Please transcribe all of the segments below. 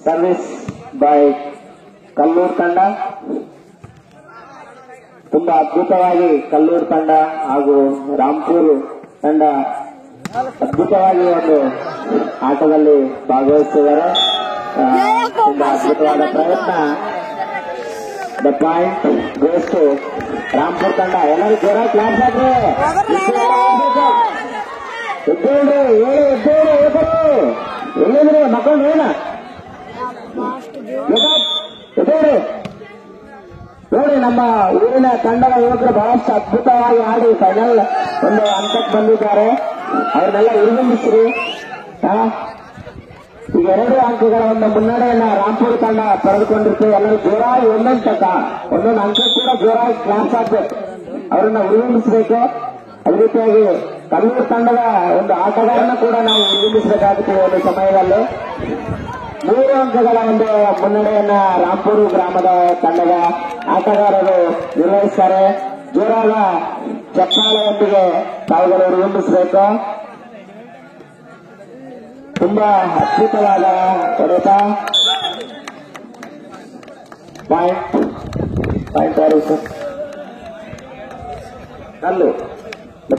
Service by Kallur ತಂಡ. ತುಂಬಾ ಅದ್ಭುತವಾಗಿ ಕಲ್ಲೂರು ತಂಡ ಹಾಗೂ ರಾಂಪುರ್ ತಂಡ ಅದ್ಭುತವಾಗಿ ಒಂದು ಆಟದಲ್ಲಿ ಭಾಗವಹಿಸಿದ್ದಾರೆ. ತುಂಬಾ ಅದ್ಭುತವಾದ ಪ್ರಯತ್ನ. The point goes to Rampur ತಂಡ. ಎಲ್ಲರೂ ಜೋರ ಕ್ಲಾಸ್ ಹಾಕ್ರಿ. ಎದ್ದೇಳ್ರಿ, ಎಲ್ಲಿದ್ರಿ ಮಕ್ಕಳು? ಏನ ಎದ್ದೇಳ್ರಿ. ನೋಡಿ, ನಮ್ಮ ಊರಿನ ತಂಡದ ಯುವಕರು ಬಹಳಷ್ಟು ಅದ್ಭುತವಾಗಿ ಆಡಿ ಫೈನಲ್ ಒಂದು ಹಂತಕ್ಕೆ ಬಂದಿದ್ದಾರೆ. ಅವ್ರನ್ನೆಲ್ಲ ಉರುಗಿಸ್ರಿ. ಈಗ 2 ಅಂಕಗಳ ಒಂದು ಮುನ್ನಡೆಯನ್ನ ರಾಂಪುರ್ ತಂಡ ಪಡೆದುಕೊಂಡಿರ್ತೇವೆ. ಎಲ್ಲರೂ ಜೋರಾಗಿ ಒಂದೊಂದು ಅಂಕ ಕೂಡ ಜೋರಾಗಿ ಕ್ಲಾಸ್ ಹಾಕ್ಬೇಕು. ಅವರನ್ನ ಉರುಗಿಸಬೇಕು. ಅದೇ ರೀತಿಯಾಗಿ ಕಲ್ಲೂರು ತಂಡದ ಒಂದು ಆಟಗಾರನ ಕೂಡ ನಾವು ಉರುಗಿಸಬೇಕಾಗುತ್ತದೆ. ಒಂದು ಸಮಯದಲ್ಲಿ 3 ಅಂಕಗಳ ಒಂದು ಮುನ್ನಡೆಯನ್ನ ರಾಂಪುರ್ ಗ್ರಾಮದ ತಂಡದ ಆಟಗಾರರು ನಿರ್ವಹಿಸುತ್ತಾರೆ. ಜೋರಾದ ಚಪ್ಪಾಳೆಯೊಂದಿಗೆ ತಾವುಗಳು ಉರುಗಿಸಬೇಕು. ತುಂಬಾ ಅದ್ಭುತವಾದ ಹೊಡೆತ. ಪಾಯಿಂಟ್ ಯಾರು ಸರ್? ಕಲ್ಲು.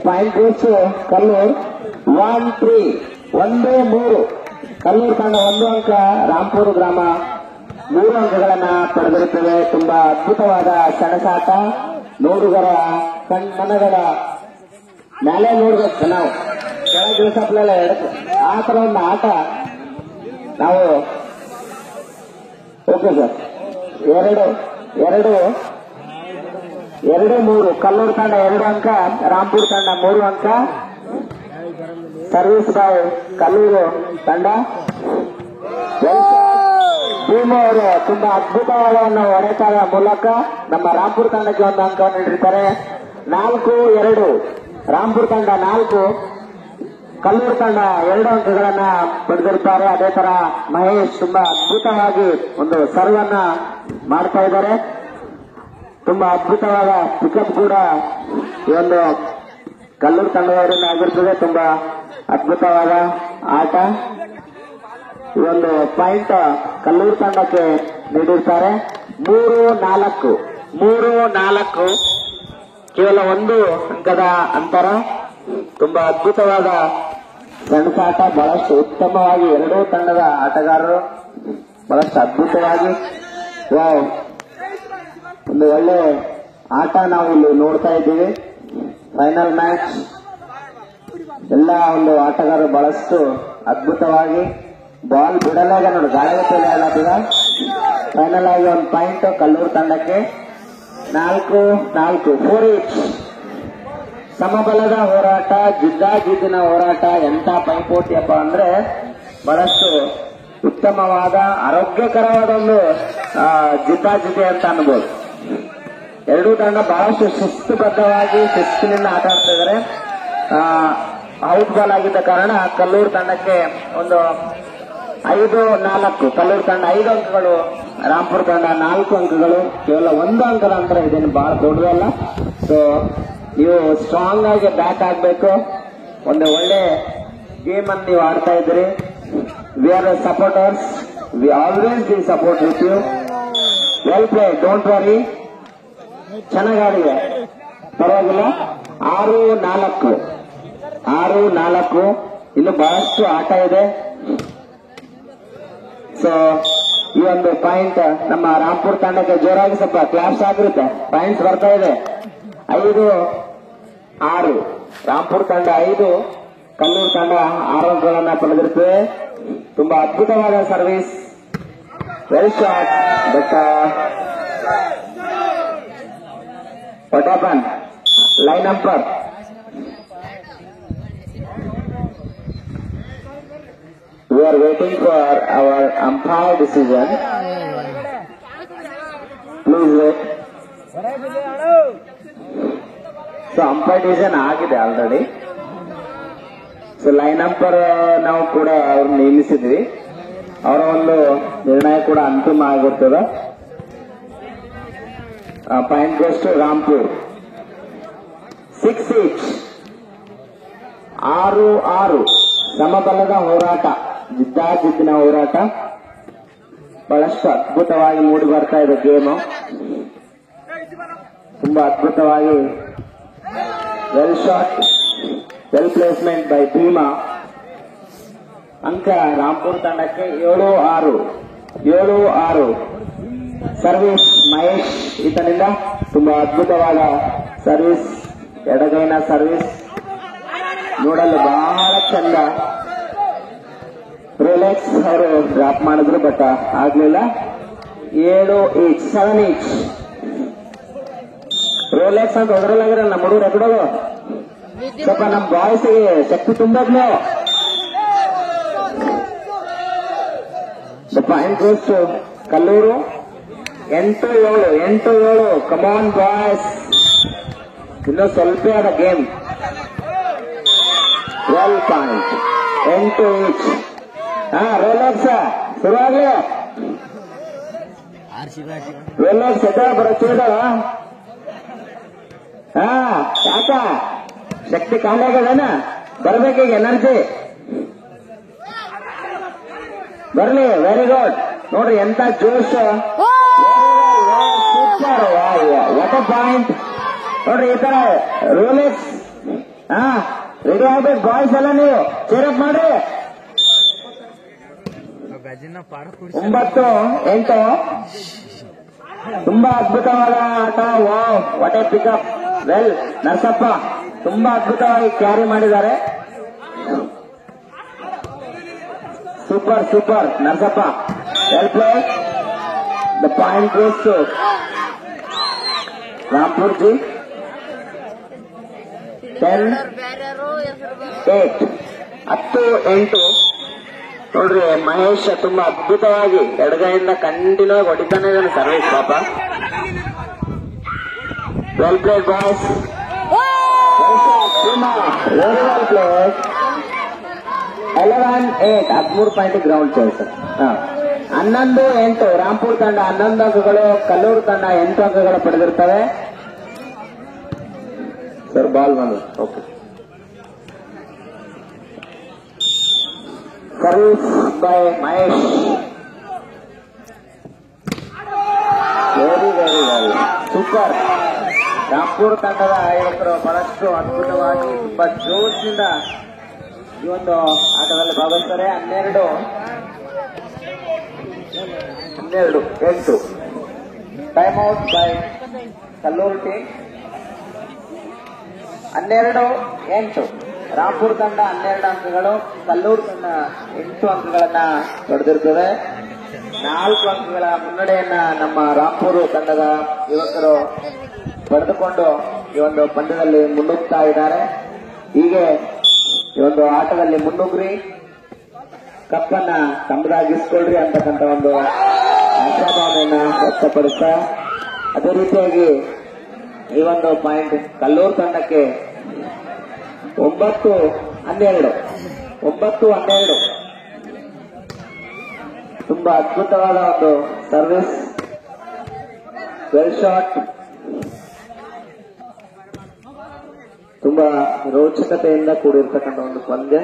Point goes Kallur. 1-3 1-3. ಕಲ್ಲೂರು ತಂಡ 1 ಅಂಕ, ರಾಂಪುರ್ ಗ್ರಾಮ 3 ಅಂಕಗಳನ್ನ ಪಡೆದಿರುತ್ತವೆ. ತುಂಬಾ ಅದ್ಭುತವಾದ ಸೆಣಸಾಟ. ನೋಡುಗರ ಕಣ್ಮನಗಳ ಮೇಲೆ ನೋಡ್ಬೇಕು ನಾವು. ಕೆಳ ದಿವಸಪ್ಲೆಲ್ಲ ಆ ತರ ಒಂದು ಆಟ ನಾವು. Okay sir. 2-3 ಕಲ್ಲೂರು ತಂಡ 2 ಅಂಕ, ರಾಂಪುರ್ ತಂಡ 3 ಅಂಕ. ಸರ್ವಿಸ್ ಬೈ ಕಲ್ಲೂರು ತಂಡ. ಭೀಮು ಅವರು ತುಂಬಾ ಅದ್ಭುತವಾದ ಹೊಡೆತದ ಮೂಲಕ ನಮ್ಮ ರಾಂಪುರ್ ತಂಡಕ್ಕೆ 1 ಅಂಕವನ್ನು ನೀಡಿರ್ತಾರೆ. 4-2 ರಾಂಪುರ್ ತಂಡ 4, ಕಲ್ಲೂರು ತಂಡ 2 ಅಂಕಗಳನ್ನ ಪಡೆದಿರುತ್ತಾರೆ. ಅದೇ ತರ ಮಹೇಶ್ ತುಂಬಾ ಅದ್ಭುತವಾಗಿ ಒಂದು ಸರ್ವ್ ಅನ್ನ ಮಾಡ್ತಾ ಇದ್ದಾರೆ. ತುಂಬಾ ಅದ್ಭುತವಾದ ಪಿಕಪ್ ಕೂಡ ಈ ಒಂದು ಕಲ್ಲೂರು ತಂಡದವರಿಂದ ಆಗಿರ್ತದೆ. ತುಂಬಾ ಅದ್ಭುತವಾದ ಆಟ. ಈ ಒಂದು ಪಾಯಿಂಟ್ ಕಲ್ಲೂರು ತಂಡಕ್ಕೆ ನೀಡಿರ್ತಾರೆ. 3-4 ಕೇವಲ 1 ಅಂಕದ ಅಂತರ. ತುಂಬಾ ಅದ್ಭುತವಾದ ಸೆಣಸಾಟ. ಬಹಳಷ್ಟು ಉತ್ತಮವಾಗಿ 2 ತಂಡದ ಆಟಗಾರರು ಬಹಳಷ್ಟು ಅದ್ಭುತವಾಗಿ ಒಂದು ಒಳ್ಳೆ ಆಟ ನಾವು ಇಲ್ಲಿ ನೋಡ್ತಾ ಇದ್ದೀವಿ. ಫೈನಲ್ ಮ್ಯಾಚ್ ಎಲ್ಲ ಒಂದು ಆಟಗಾರರು ಬಹಳಷ್ಟು ಅದ್ಭುತವಾಗಿ ಬಾಲ್ ಬಿಡಲಾಗ ನೋಡಿ ಗಾಳಿ ಅಲ್ಲ. ಫೈನಲ್ ಆಗಿ 1 ಪಾಯಿಂಟ್ ಕಲ್ಲೂರು ತಂಡಕ್ಕೆ. 4-4 4-8 ಸಮಬಲದ ಹೋರಾಟ, ಜಿದ್ದಾಜಿದ್ದಿನ ಹೋರಾಟ. ಎಂತ ಪೈಪೋಟಿಯಪ್ಪ ಅಂದ್ರೆ ಬಹಳಷ್ಟು ಉತ್ತಮವಾದ ಆರೋಗ್ಯಕರವಾದ ಒಂದು ಜಿದ್ದಾಜಿದ್ದಿ ಅಂತ ಅನ್ಬೋದು. 2 ತಂಡ ಬಹಳಷ್ಟು ಶಿಸ್ತುಬದ್ಧವಾಗಿ ಶಿಸ್ತಿನಿಂದ ಆಟ ಆಡ್ತಾ ಇದ್ದಾರೆ. ಔಟ್ ಬಾಲ್ ಆಗಿದ್ದ ಕಾರಣ ಕಲ್ಲೂರು ತಂಡಕ್ಕೆ ಒಂದು 5-4. ಕಲ್ಲೂರು ತಂಡ 5 ಅಂಕಗಳು, ರಾಂಪುರ್ ತಂಡ 4 ಅಂಕಗಳು. ಕೇವಲ 1 ಅಂಕದ ಅಂತರ. ಇದೇನು ಬಹಳ ದೊಡ್ಡದಲ್ಲ. ಸೊ ನೀವು ಸ್ಟ್ರಾಂಗ್ ಆಗಿ ಬ್ಯಾಟ್ ಆಗ್ಬೇಕು. ಒಂದು ಒಳ್ಳೆ ಗೇಮ್ ಅನ್ನು ನೀವು ಆಡ್ತಾ ಇದ್ದೀರಿ. We are supporters. We always be support with you. Well play, don't worry. ಚೆನ್ನಾಗಾಡಿದೆ, ಪರವಾಗಿಲ್ಲ. 6-4 ಇನ್ನು ಬಹಳಷ್ಟು ಆಟ ಇದೆ. ಸೊ ಈ ಒಂದು ಪಾಯಿಂಟ್ ನಮ್ಮ ರಾಂಪುರ್ ತಂಡಕ್ಕೆ ಜೋರಾಗಿ ಸ್ವಲ್ಪ ಕ್ಲಾಸ್ ಆಗಿರುತ್ತೆ. ಪಾಯಿಂಟ್ಸ್ ಬರ್ತಾ ಇದೆ. 5-6 ರಾಂಪುರ್ ತಂಡ 5, ಕಲ್ಲೂರು ತಂಡ 6 ಅಂಕಗಳನ್ನ ಪಡೆದಿರುತ್ತದೆ. ತುಂಬಾ ಅದ್ಭುತವಾದ service. Well shot. But what happen? Line ಅಂಪರ್. We are waiting for our umpire decision. Please wait. So umpire decision ಆಗಿದೆ ಆಲ್ರೆಡಿ. ಸೊ ಲೈನ್ ಅಂಪರ್ ನಾವು ಕೂಡ ಅವ್ರನ್ನ ನೇಮಿಸಿದ್ವಿ. ಅವರ ಒಂದು ನಿರ್ಣಯ ಕೂಡ ಅಂತಿಮ ಆಗಿರ್ತದೆ. Point goes to Rampur. 6-8 6-6 ಸಮಬಲದ ಹೋರಾಟ, ಜಿದ್ದಾಜಿದ್ದಿನ ಹೋರಾಟ. ಬಹಳಷ್ಟು ಅದ್ಭುತವಾಗಿ ಮೂಡಿ ಬರ್ತಾ ಇದೆ ಗೇಮು. ತುಂಬಾ ಅದ್ಭುತವಾಗಿ well shot, well placement by Bhima. ಅಂಕ ರಾಂಪುರ್ ತಂಡಕ್ಕೆ 7-6. ಸರ್ವಿಸ್ ಮಹೇಶ್ ಈತನಿಂದ ತುಂಬಾ ಅದ್ಭುತವಾದ ಸರ್ವಿಸ್, ಎಡಗೈನ ಸರ್ವಿಸ್ ನೋಡಲು ಬಹಳ ಚಂದ. ರೋಲೆಕ್ಸ್ ಅವರು ಡ್ರಾಪ್ ಮಾಡಿದ್ರು ಬಟ್ ಆಗ್ಲಿಲ್ಲ. 7 ಇಂಚ್ ರೋಲೆಕ್ಸ್ ಅಂತ ಹೊದ್ರಲ್ಲಾಗಿರಲ್ಲ ನಮ್ಮ ಹುಡುಗರು ಎಕಡೋದು. ಸ್ವಲ್ಪ ನಮ್ಮ ಬಾಯ್ಸ್ಗೆ ಶಕ್ತಿ ತುಂಬದ್ಲು. Point goes Kallur. 8-7. Come on boys, ಇನ್ನೂ ಸ್ವಲ್ಪ ಅದ ಗೇಮ್. 12 point, 8 inch. ರೋಲೆಕ್ಸ್ ಶುರುವಾಗ್ಲಿ. ರೋಲೆಕ್ಸ್ ಬರೋದ ಯಾಕ ಶಕ್ತಿ ಖಾಲಿ ಆಗದನ, ಬರ್ಬೇಕೀಗ ಎನರ್ಜಿ ಬರ್ಲಿ. Very good. ನೋಡ್ರಿ ಎಂತ ಜೋಶ್, ಸೂಪರ್. What a point. ನೋಡ್ರಿ ಈ ತರ ರೋಲೆಕ್ಸ್ ರೆಡಿ ಆಗ್ಬೇಕು ಬಾಯ್ಸ್ ಎಲ್ಲ. ನೀವು ಚೇರಪ್ ಮಾಡ್ರಿ. 9-8. ತುಂಬಾ ಅದ್ಭುತವಾದ ಆಟ. Wow, what a pickup. Well Narasappa ತುಂಬಾ ಅದ್ಭುತವಾಗಿ ಕ್ಯಾರಿ ಮಾಡಿದ್ದಾರೆ. Super Narasappa, well play. The point goes to Rampur G. 10-8. ನೋಡ್ರಿ ಮಹೇಶ್ ತುಂಬಾ ಅದ್ಭುತವಾಗಿ ಎಡಗೈಯಿಂದ ಕಂಟಿನ್ಯೂ ಆಗಿ ಹೊಡಿತಾನೆ ಇದ್ದಾನೆ ಸರ್ವಿಸ್ ಪಾಪ. Well played boys, very well played. 11-8. 13 point ground choice. 11-8. Rampur ತಂಡ 11 ಅಂಕಗಳು, ಕಲ್ಲೂರು ತಂಡ 8 ಅಂಕಗಳು ಪಡೆದಿರ್ತವೆ. ಸರ್ ಬಾಲ್ ಬಂದು okay. Service by Mahesh. Very very very super. Rampur ತಂಡದ ಯುವಕರು ಬಹಳಷ್ಟು ಅದ್ಭುತವಾಗಿ ತುಂಬಾ ಜೋಶಿನಿಂದ ಈ ಒಂದು ಆಟದಲ್ಲಿ ಭಾಗವಹಿಸ್ತಾರೆ. 12-8. Time out by Kalluru team. 12-8. Rampur ತಂಡ 12 ಅಂಕಗಳು, ಕಲ್ಲೂರು ತಂಡ 8 ಅಂಕಗಳನ್ನ ಪಡೆದಿರುತ್ತದೆ. 4 ಅಂಕಗಳ ಮುನ್ನಡೆಯನ್ನ ನಮ್ಮ ರಾಂಪುರ್ ತಂಡದ ಯುವಕರು ಪಡೆದುಕೊಂಡು ಈ ಒಂದು ಪಂದ್ಯದಲ್ಲಿ ಮುನ್ನುಗ್ತಾ ಇದ್ದಾರೆ. ಹೀಗೆ ಈ ಒಂದು ಆಟದಲ್ಲಿ ಮುನ್ನುಗ್ರಿ, ಕಪ್ಪನ್ನ ತಮ್ಮದಾಗಿಸ್ಕೊಳ್ರಿ ಅಂತಕ್ಕಂಥ ಒಂದು ಆಶಾಭಾವನೆಯನ್ನ ವ್ಯಕ್ತಪಡಿಸ್ತಾ, ಅದೇ ರೀತಿಯಾಗಿ ಈ ಒಂದು ಪಾಯಿಂಟ್ ಕಲ್ಲೂರು ತಂಡಕ್ಕೆ 9-12. ತುಂಬಾ ಅದ್ಭುತವಾದ ಒಂದು ಸರ್ವಿಸ್, ವೆಲ್ ಶಾಟ್. ತುಂಬಾ ರೋಚಕತೆಯಿಂದ ಕೂಡಿರ್ತಕ್ಕಂಥ ಒಂದು ಪಂದ್ಯ.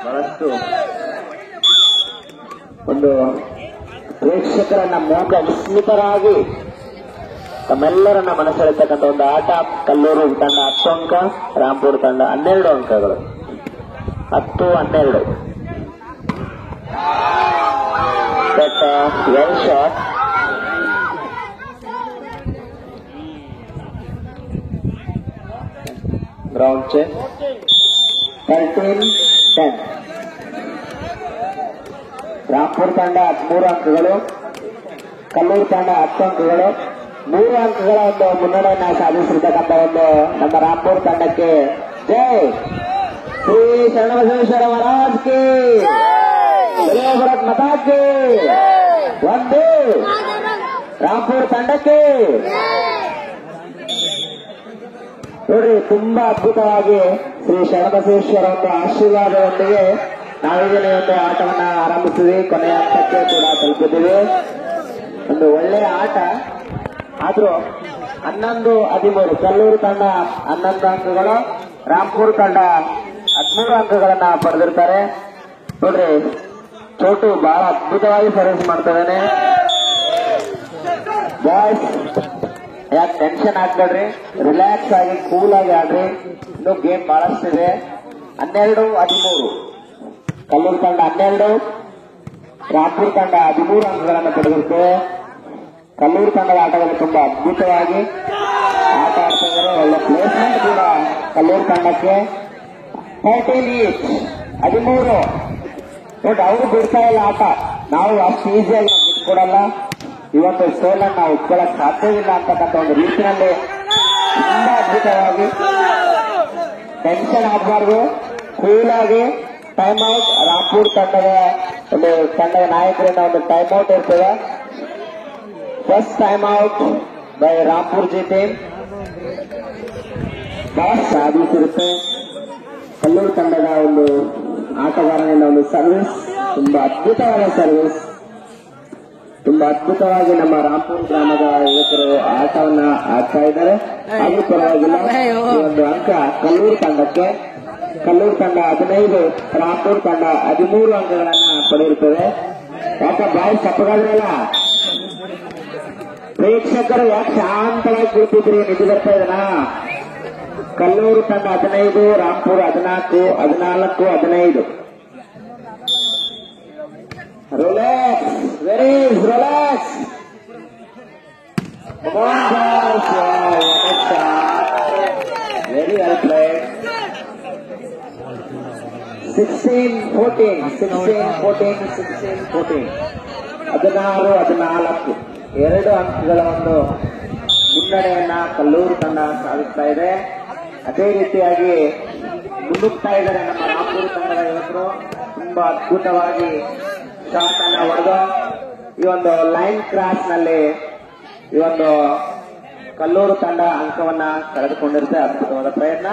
ಬಹಳಷ್ಟು ಒಂದು ಪ್ರೇಕ್ಷಕರನ್ನ ಮೂಕ ವಿಸ್ಮಿತರಾಗಿ ತಮ್ಮೆಲ್ಲರನ್ನ ಮನಸೆಳೆತಕ್ಕಂಥ ಒಂದು ಆಟ. ಕಲ್ಲೂರು ತಂಡ 10 ಅಂಕ, ರಾಂಪುರ್ ತಂಡ 12 ಅಂಕಗಳು. 10-12. Well shot. Ground check. 13-10. Rampur ತಂಡ 13 ಅಂಕಗಳು, ಕಲ್ಲೂರು ತಂಡ 10 ಅಂಕಗಳು. 3 ಅಂಕಗಳ ಒಂದು ಮುನ್ನಡೆಯನ್ನ ಸಾಧಿಸಿರ್ತಕ್ಕಂಥ ಒಂದು ನಮ್ಮ ರಾಂಪುರ್ ತಂಡಕ್ಕೆ ಜೈ ಶ್ರೀ ಶರಣಬಸವೇಶ್ವರ ಮಹಾರಾಜ್ ಕಿ ಜೈ, ಭಾರತ್ ಮಾತಾ ಕಿ ಒಂದು. ರಾಂಪುರ್ ತಂಡಕ್ಕೆ ನೋಡ್ರಿ ತುಂಬಾ ಅದ್ಭುತವಾಗಿ ಶ್ರೀ ಶರಣಬಸವೇಶ್ವರ ಒಂದು ಆಶೀರ್ವಾದದೊಂದಿಗೆ ನಾವೀಗಲೇ ಒಂದು ಆಟವನ್ನ ಆರಂಭಿಸಿದ್ವಿ. ಕೊನೆಯ ಹಂತಕ್ಕೆ ಕೂಡ ತಲುಪಿದ್ದೀವಿ. ಒಂದು ಒಳ್ಳೆಯ ಆಟ. ಆದ್ರೂ 11-13. ಕಲ್ಲೂರು ತಂಡ 11 ಅಂಕಗಳು, ರಾಂಪುರ್ ತಂಡ 13 ಅಂಕಗಳನ್ನ ಪಡೆದಿರ್ತಾರೆ. ನೋಡ್ರಿ ಚೋಟು ಬಹಳ ಅದ್ಭುತವಾಗಿ ಸರ್ವಿಸ್ ಮಾಡ್ತಿದ್ದಾನೆ. ಬಾಯ್ಸ್ ಯಾಕೆ ಟೆನ್ಷನ್ ಹಾಕ್ಬೇಡ್ರಿ, ರಿಲ್ಯಾಕ್ಸ್ ಆಗಿ ಕೂಲ್ ಆಗಿ ಆಡ್ರಿ. ಇನ್ನು ಗೇಮ್ ಬಹಳಷ್ಟಿದೆ. 12-13 ಕಲ್ಲೂರು ತಂಡ 12, ರಾಂಪುರ್ ತಂಡ 13 ಅಂಕಗಳನ್ನು ಪಡೆದಿರುತ್ತದೆ. ಕಲ್ಲೂರು ತಂಡದ ಆಟಗಾರರು ತುಂಬಾ ಅದ್ಭುತವಾಗಿ ಆಟ ಆಡ್ತಾ ಇದ್ದಾರೆ. ಒಳ್ಳೆ ಪ್ಲೇಸ್ಮೆಂಟ್ ಕೂಡ ಕಲ್ಲೂರು ತಂಡಕ್ಕೆ. 13 ಈಚ್ 13 ನೋಡಿ, ಅವರು ಬಿಡ್ತಾ ಇಲ್ಲ ಆಟ. ನಾವು ಅಷ್ಟು ಈಸಿಯಾಗಿ ಬಿಟ್ಕೊಡಲ್ಲ. ಇವತ್ತು ಸೋಲನ್ನು ನಾವು ಉಟ್ಕೊಳ್ಳಕ್ ಸಾಧ್ಯವಿಲ್ಲ ಅಂತಕ್ಕಂಥ ಒಂದು ರೀತಿಯಲ್ಲಿ ತುಂಬಾ ಅದ್ಭುತವಾಗಿ ಟೆನ್ಷನ್ ಆಗಬಾರ್ದು, ಕೂಲ್ ಆಗಿ ಟೈಮ್ ಔಟ್. ರಾಂಪುರ್ ತಂಡದ ನಾಯಕರಿಂದ ಒಂದು ಟೈಮ್ ಔಟ್ ಇರ್ತದೆ. First time out by Rampur G team. ಬಹಳ ಸಾಧಿಸಿರುತ್ತೆ. ಕಲ್ಲೂರು ತಂಡದ ಒಂದು ಆಟಗಾರನಿಂದ ಒಂದು ಸರ್ವಿಸ್, ತುಂಬಾ ಅದ್ಭುತವಾದ ಸರ್ವಿಸ್. ತುಂಬಾ ಅದ್ಭುತವಾಗಿ ನಮ್ಮ ರಾಂಪುರ್ ಗ್ರಾಮದ ಯುವಕರು ಆಟವನ್ನ ಆಡ್ತಾ ಇದ್ದಾರೆ. ಅದು ಪರವಾಗಿಲ್ಲ. ಒಂದು ಅಂಕ ಕಲ್ಲೂರು ತಂಡಕ್ಕೆ. ಕಲ್ಲೂರು ತಂಡ 15, ರಾಂಪುರ್ ತಂಡ 13 ಅಂಕಗಳನ್ನ ಪಡೆಯುತ್ತದೆ. ಯಾಕ ಬಾಯಿ ಸಪ್ಪಗಾದ್ರಲ್ಲ ಪ್ರೇಕ್ಷಕರು, ಯಾಕೆ ಶಾಂತವಾಗಿ ಕುಳಿತಿದ್ರಿ? ನಿಜ ಬರ್ತಾ ಇದನಾ? ಕಲ್ಲೂರು ತಂಡ 15, Rampur 14, 14, 15. Relax, very relax. Very well played. 16-14, 16-14, 16-14. 16-14 2 ಅಂಕಗಳ ಒಂದು ಮುನ್ನಡೆಯನ್ನ ಕಲ್ಲೂರು ತಂಡ ಸಾಧಿಸ್ತಾ ಇದೆ. ಅದೇ ರೀತಿಯಾಗಿ ಮುನ್ನುಗ್ತಾ ಇದ್ದಾರೆ ನಮ್ಮ ರಾಂಪುರ ತಂಡದ ಯುವಕರು. ತುಂಬಾ ಅದ್ಭುತವಾಗಿ ಶಾಟ್ ಅನ್ನ ಹೊಡೆದು ಈ ಒಂದು ಲೈನ್ ಕ್ರಾಸ್ ನಲ್ಲಿ ಈ ಒಂದು ಕಲ್ಲೂರು ತಂಡ ಅಂಕವನ್ನ ಕಳೆದುಕೊಂಡಿರುತ್ತೆ. ಅದ್ಭುತವಾದ ಪ್ರಯತ್ನ.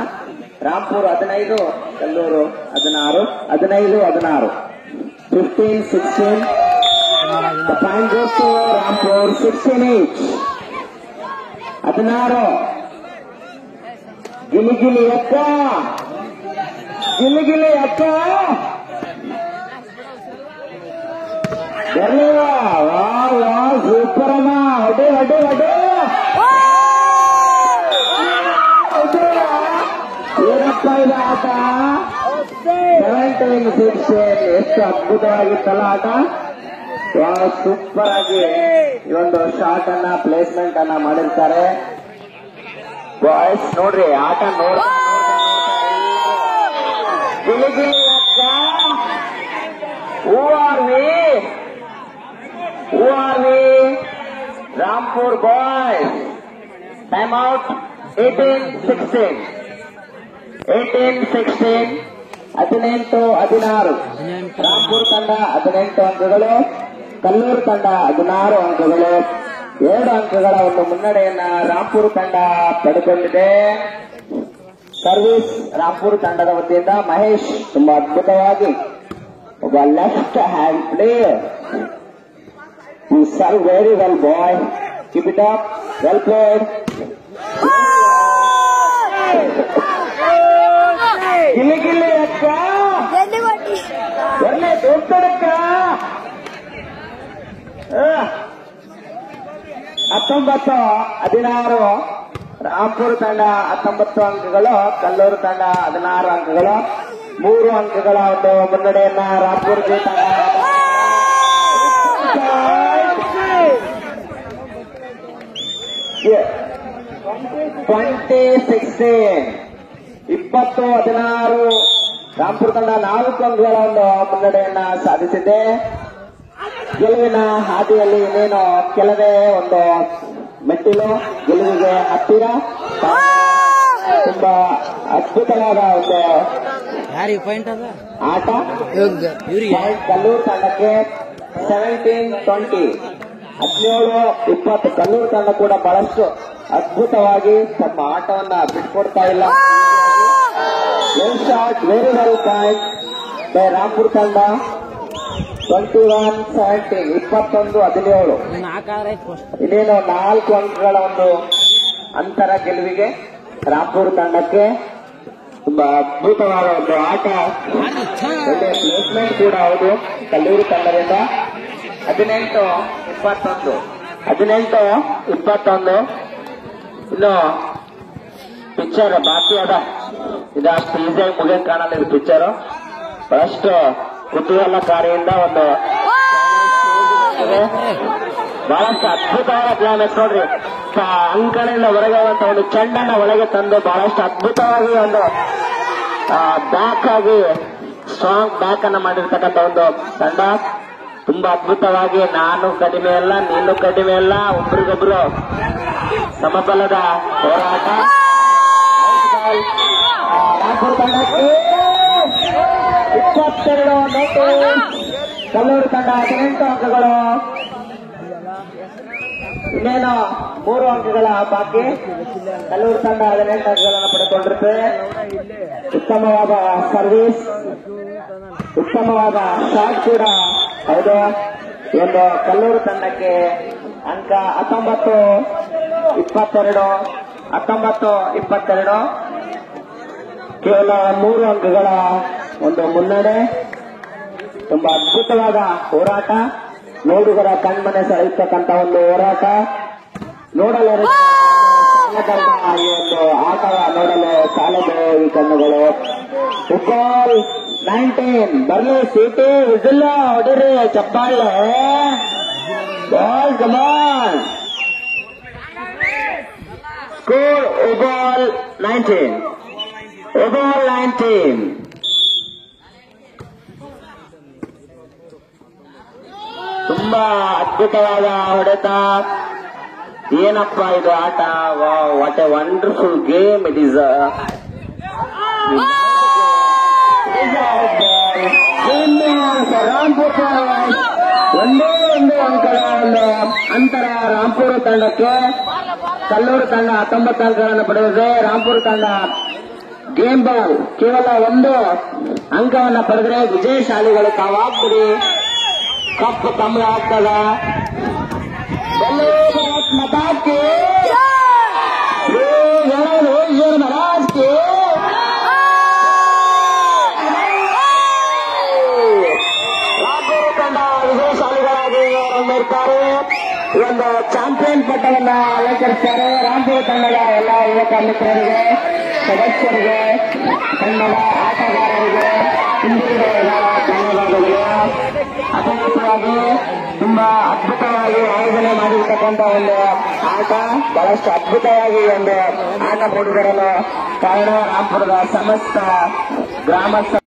Rampur 15, Kallur 16, 15-16. 15-16. The point goes to Rampur. 16 each. 16. ಗಿಲಿ ಗಿಲಿ ಅಕ್ಕ, ಗಿಲಿ ಗಿಲಿ ಅಕ್ಕ. ಬರ್ಲಿವಾ? ವಾ ವಾ, ಸೂಪರ್ ಅಮ್ಮ. ಹೊಡೆ ಹೊಡೆ ಹೊಡೆ. ಏನಪ್ಪ ಇದು ಆಟ? 17-16. ಎಷ್ಟು ಅದ್ಭುತವಾಗಿತ್ತಲ್ಲ ಆಟ. ಸೂಪರ್ ಆಗಿ ಈ ಒಂದು ಶಾಟ್ ಅನ್ನ ಪ್ಲೇಸ್ಮೆಂಟ್ ಅನ್ನ ಮಾಡಿರ್ತಾರೆ. ಬಾಯ್ಸ್ ನೋಡ್ರಿ, ಆಟ ನೋಡ. ಗಿಲಿ ಗಿಲಿ ಅಕ್ಕ. Who are we? Rampur boys. Time out. 18-16. 18-16. 18-16. Rampur ತಂಡ 18 ಅಂಕಗಳು, ಕಲ್ಲೂರು ತಂಡ 16 ಅಂಕಗಳು. 2 ಅಂಕಗಳ ಒಂದು ಮುನ್ನಡೆಯನ್ನ ರಾಂಪುರ್ ತಂಡ ಪಡೆದುಕೊಂಡಿದೆ. ಸರ್ವಿಸ್ ರಾಂಪುರ್ ತಂಡದ ವತಿಯಿಂದ ಮಹೇಶ್ ತುಂಬಾ ಅದ್ಭುತವಾಗಿ ಒಬ್ಬ left hand player. You serve very well boy. Keep it up. Well played. ಗಿಲ್ಲಿ ಗಿಲ್ಲಿ ಅಕ್ಕ. ಒಳ್ಳೆ ದೊಡ್ಡಕ್ಕ. 19-16. ರಾಂಪುರ್ ತಂಡ 19 ಅಂಕಗಳು, ಕಲ್ಲೂರು ತಂಡ 16 ಅಂಕಗಳು. 3 ಅಂಕಗಳ ಒಂದು ಮುನ್ನಡೆಯನ್ನ ರಾಂಪುರ್ ತಂಡ. 20-16. 20-16. ರಾಂಪುರ್ ತಂಡ 4 ಅಂಕಗಳ ಒಂದು ಮುನ್ನಡೆಯನ್ನ ಸಾಧಿಸಿದೆ. ಗೆಲುವಿನ ಹಾದಿಯಲ್ಲಿ ಇನ್ನೇನು ಕೆಲವೇ ಒಂದು ಮೆಟ್ಟಿಲು ಗೆಲುವಿಗೆ ಹತ್ತಿರ. ತುಂಬಾ ಅದ್ಭುತವಾದ ಒಂದು ಆಟ. ಕಲ್ಲೂರು ತಂಡಕ್ಕೆ 17-20. 17-20. ಕಲ್ಲೂರು ತಂಡ ಕೂಡ ಬಹಳಷ್ಟು ಅದ್ಭುತವಾಗಿ ತಮ್ಮ ಆಟವನ್ನ ಬಿಟ್ಕೊಡ್ತಾ ಇಲ್ಲ. Well shot, very well point by Rampur ತಂಡ. 21-17. 21-17. ಇನ್ನೇನು 4 ಅಂಕಗಳ ಒಂದು ಅಂತರ ಗೆಲುವಿಗೆ ರಾಂಪುರ್ ತಂಡಕ್ಕೆ. ತುಂಬಾ ಅದ್ಭುತವಾದ ಒಂದು ಆಟ, ಒಳ್ಳೆ ಪ್ಲೇಸ್ಮೆಂಟ್ ಕೂಡ ಹೌದು ಕಲ್ಲೂರು ತಂಡದಿಂದ. 18-21 ಇನ್ನು ಪಿಕ್ಚರ್ ಬಾಕಿ ಅದ. ಇದಷ್ಟು ಈಸಿಯಾಗಿ ಮುಗಿಯಕ್ ಕಾಣಲ್ಲ ಇದು ಪಿಕ್ಚರು. ಬಹಳಷ್ಟು ಕುತೂಹಲಕಾರಿಯಿಂದ ಒಂದು ಬಹಳಷ್ಟು ಅದ್ಭುತವಾದ ಕ್ಲೈಮ್ಯಾಕ್ಸ್ ನೋಡ್ರಿ. ಅಂಕಣದಿಂದ ಹೊರಗೆ ಒಂದು ಚೆಂಡನ್ನ ಒಳಗೆ ತಂದು ಬಹಳಷ್ಟು ಅದ್ಭುತವಾಗಿ ಒಂದು ಬ್ಯಾಕ್ ಆಗಿ ಸ್ಟ್ರಾಂಗ್ ಬ್ಯಾಕ್ ಅನ್ನ ಮಾಡಿರ್ತಕ್ಕಂಥ ಒಂದು ತಂಡ. ತುಂಬಾ ಅದ್ಭುತವಾಗಿ ನಾನು ಕಡಿಮೆ ಅಲ್ಲ ನೀನು ಕಡಿಮೆ ಅಲ್ಲ, ಒಬ್ರಿಗೊಬ್ರು ಸಮಬಲದ ಹೋರಾಟ. ರಾಂಪುರ ತಂಡಕ್ಕೆ 22 ನೆಟ್ಟು, ಕಲ್ಲೂರು ತಂಡ 18 ಅಂಕಗಳು. ಇನ್ನೇನು 3 ಅಂಕಗಳ ಬಾಕಿ. ಕಲ್ಲೂರು ತಂಡ 18 ಅಂಕಗಳನ್ನು ಪಡೆದುಕೊಂಡಿರುತ್ತೆ. ಉತ್ತಮವಾದ ಸರ್ವಿಸ್, ಉತ್ತಮವಾದ ಶಾಟ್ ಕೂಡ ಹೌದು. ಒಂದು ಕಲ್ಲೂರು ತಂಡಕ್ಕೆ ಅಂಕ 19-22 ಕೇವಲ 3 ಅಂಕಗಳ ಒಂದು ಮುನ್ನಡೆ. ತುಂಬಾ ಅದ್ಭುತವಾದ ಹೋರಾಟ, ನೋಡುಗರ ಕಣ್ಮನೆ ಸೆಳೆಯತಕ್ಕಂತ ಒಂದು ಹೋರಾಟ. ನೋಡಲು ಈ ಒಂದು ಆಟ ನೋಡಲು ಸಾಲದು ಈ ಕಣ್ಣುಗಳು. ಫುಟ್ಬಾಲ್ 19 ಬರ್ಲಿ ಸಿಟಿ ವಿಸಿಲ್ ಹೊಡಿರಿ ಚಪ್ಪಾಳೆ. Ball come on score football 19. ತುಂಬಾ ಅದ್ಭುತವಾದ ಹೊಡೆತ. ಏನಪ್ಪ ಇದು ಆಟ, what a wonderful game it is. Rampur ಒಂದೇ ಒಂದು ಅಂಕಗಳ ಒಂದು ಅಂತರ ರಾಂಪುರ ತಂಡಕ್ಕೆ. ಕಲ್ಲೂರು ತಂಡ 19 ಅಂಕಗಳನ್ನು ಪಡೆದಿದೆ. ರಾಂಪುರ ತಂಡ ಗೇಮ್ ಬಾಲ್ ಕೇವಲ 1 ಅಂಕವನ್ನು ಪಡೆದರೆ ವಿಜಯಶಾಲಿಗಳು ತಾವಾಗ್ಬಿಡಿ. ಕಪ್ ತಮ್ಮ ಆಗ್ತದ. ಮತಾಕ್ಕೆ ಮಹಾರಾಜ್ಗೆ ರಾಂಪುರ ತಂಡ ವಿಜಯಶಾಲಿಗಳಾಗಿ ಹೊರಮಿರ್ತಾರೆ. ಈ ಒಂದು ಚಾಂಪಿಯನ್ ಪಟ್ಟವನ್ನ ಅಲಂಕರಿಸ್ತಾರೆ. ರಾಂಪುರ ತಂಡದ ಎಲ್ಲ ಯುವಕ ಮಿತ್ರರಿಗೆ, ಸದಸ್ಯರಿಗೆ, ತಂಡದ ಆಟಗಾರರಿಗೆ, ಧನ್ಯವಾದಗಳು. ಅದ್ಭುತವಾಗಿ ತುಂಬಾ ಅದ್ಭುತವಾಗಿ ಆಯೋಜನೆ ಮಾಡಿರ್ತಕ್ಕಂಥ ಒಂದು ಆಟ, ಬಹಳಷ್ಟು ಅದ್ಭುತವಾಗಿ ಒಂದು ಆಟ ಮೂಡಿಬರಲು ಕಾರಣ ರಾಂಪುರದ ಸಮಸ್ತ ಗ್ರಾಮಸ್ಥ